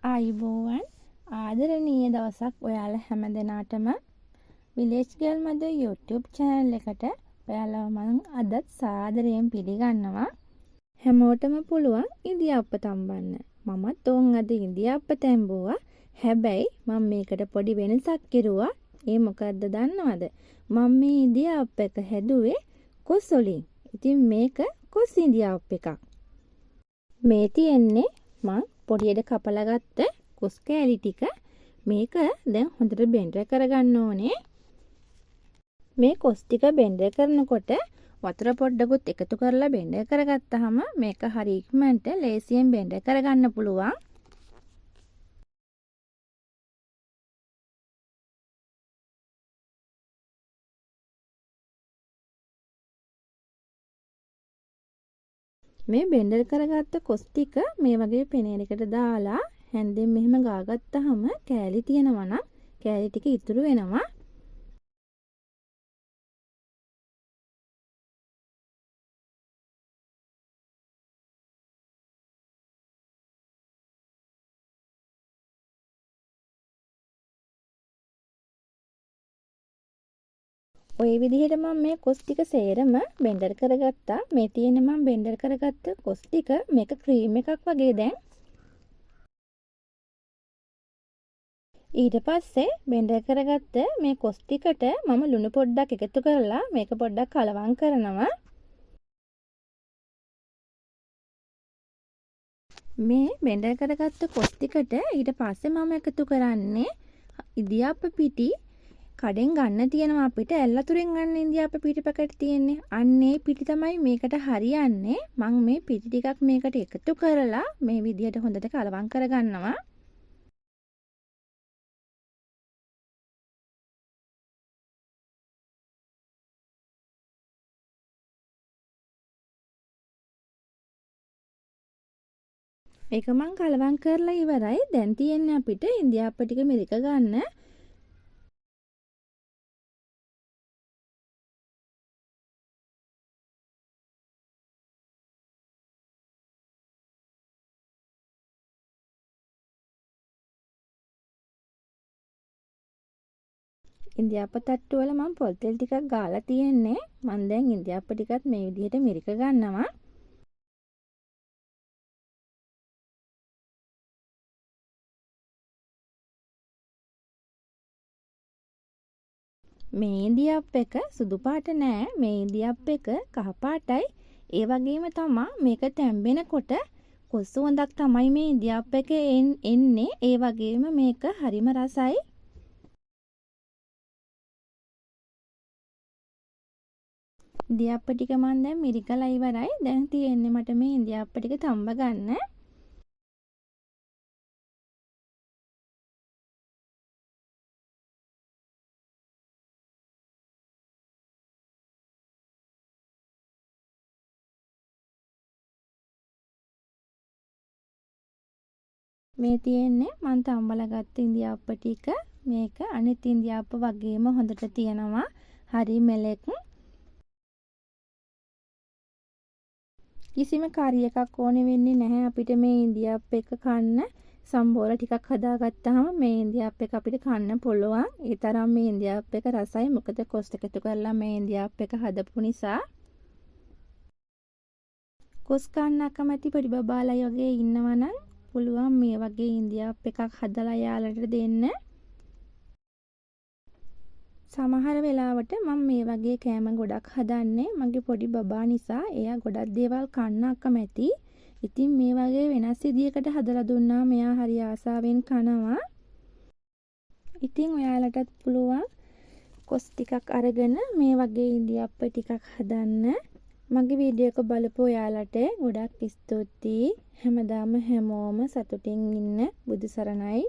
ආයුබෝවන් ආදරණීය දවසක් ඔයාලා හැමදෙනාටම විලේජ් ගර්ල් මදර් YouTube channel එකට ඔයාලව මම අදත් සාදරයෙන් පිළිගන්නවා. හැමෝටම පුළුවන් ඉඳිආප්ප තම්බන්න. මමත් ඕන් අද ඉඳිආප්ප තැඹුවා. හැබැයි මම මේකට පොඩි වෙනසක් කෙරුවා. ඒ මොකද්ද දන්නවද? මම මේ ඉඳිආප්ප එක හැදුවේ කොස් වලින්. ඉතින් මේක කොස් ඉඳිආප්ප එකක්. මේ තියෙන්නේ මම පොඩියට කපලා ගත්ත කොස් කෑලි ටික. මේක දැන් හොඳට බෙන්ඩර් කරගන්න ඕනේ. මේ කොස් ටික බෙන්ඩර් කරනකොට වතුර පොඩ්ඩකුත් එකතු කරලා බෙන්ඩර් කරගත්තාම මේක හරි ඉක්මනට ලේසියෙන් බෙන්ඩර් කරගන්න පුළුවන්. මේ බෙන්ඩර් කරගත්ත කොස් ටික මේ වගේ පෙනේරයකට දාලා හැන්දෙන් මෙහෙම ගාගත්තාම කෑලි තියෙනවා නම් කෑලි ටික ඉතුරු වෙනවා. ඔය විදිහට මම මේ කොස් ටික සේරම බෙන්ඩර් කරගත්තා. මේ තියෙන මම බෙන්ඩර් කරගත්ත කොස් ටික මේක ක්‍රීම් එකක් වගේ දැන්. ඊට පස්සේ බෙන්ඩර් කරගත්ත මේ කොස් ටිකට මම ලුණු පොඩ්ඩක් එකතු කරලා මේක පොඩ්ඩක් කලවම් කරනවා. මේ බෙන්ඩර් කරගත්ත කොස් ටිකට ඊට පස්සේ මම එකතු කරන්නේ ඉඳිආප්ප පිටි. කඩෙන් ගන්න තියෙනවා අපිට ඇල්ලතුරෙන් ගන්න ඉඳිආප්ප පිටි පැකට් තියෙන්නේ. අන්නේ පිටි තමයි මේකට හරියන්නේ. මම මේ පිටි ටිකක් මේකට එකතු කරලා මේ විදියට හොඳට කලවම් කරගන්නවා. මේක මම කලවම් කරලා ඉවරයි. දැන් තියෙන්නේ අපිට ඉඳිආප්ප ටික මිරික ගන්න. ඉඳිආප්ප තට්ටු වල මම පොල් තෙල් ටිකක් ගාලා තියෙන්නේ. මම දැන් ඉඳිආප්ප ටිකත් මේ විදිහට මිරික ගන්නවා. මේ ඉඳිආප්ප එක සුදු පාට නෑ. මේ ඉඳිආප්ප එක කහ පාටයි. ඒ වගේම තමයි මේක තැම්බෙනකොට කොස් සුවඳක් තමයි මේ ඉඳිආප්ප එකේ එන්නේ. ඒ වගේම මේක හරිම රසයි. ඉඳිආප්ප ටික මම දැන් මිරිකලා ඉවරයි. දැන් තියෙන්නේ මට මේ ඉඳිආප්ප ටික තම්බ ගන්න. මේ තියෙන්නේ මම තම්බලා ගත්ත ඉඳිආප්ප ටික. මේක අනිත් ඉඳිආප්ප වගේම හොඳට තියෙනවා. හරි මෙලෙක්. කිසිම කරි එකක් ඕනේ වෙන්නේ නැහැ අපිට මේ ඉඳිආප්ප එක කන්න. සම්බෝල ටිකක් හදාගත්තාම මේ ඉඳිආප්ප එක අපිට කන්න පුළුවන්. ඒ තරම් මේ ඉඳිආප්ප එක රසයි. මොකද කොස් එකතු කරලා මේ ඉඳිආප්ප එක හදපු නිසා. කොස් කන්න අකමැති පොඩි බබාලා වගේ ඉන්නවනම් පුළුවන් මේ වගේ ඉඳිආප්ප එකක් හදලා යාලට දෙන්න. සමහර වෙලාවට මම මේ වගේ කෑම ගොඩක් හදන්නේ මගේ පොඩි බබා නිසා. එයා ගොඩක් දේවල් කන්න අකමැති. ඉතින් මේ වගේ වෙනස් විදියකට හදලා දුන්නා මෙයා හරි ආසාවෙන් කනවා. ඉතින් ඔයාලටත් පුළුවන් කොස් ටිකක් අරගෙන මේ වගේ ඉඳිආප්ප ටිකක් හදන්න. මගේ වීඩියෝ එක බලපු ඔයාලට ගොඩක් ස්තුතියි. හැමදාම හැමෝම සතුටින් ඉන්න. බුදු සරණයි.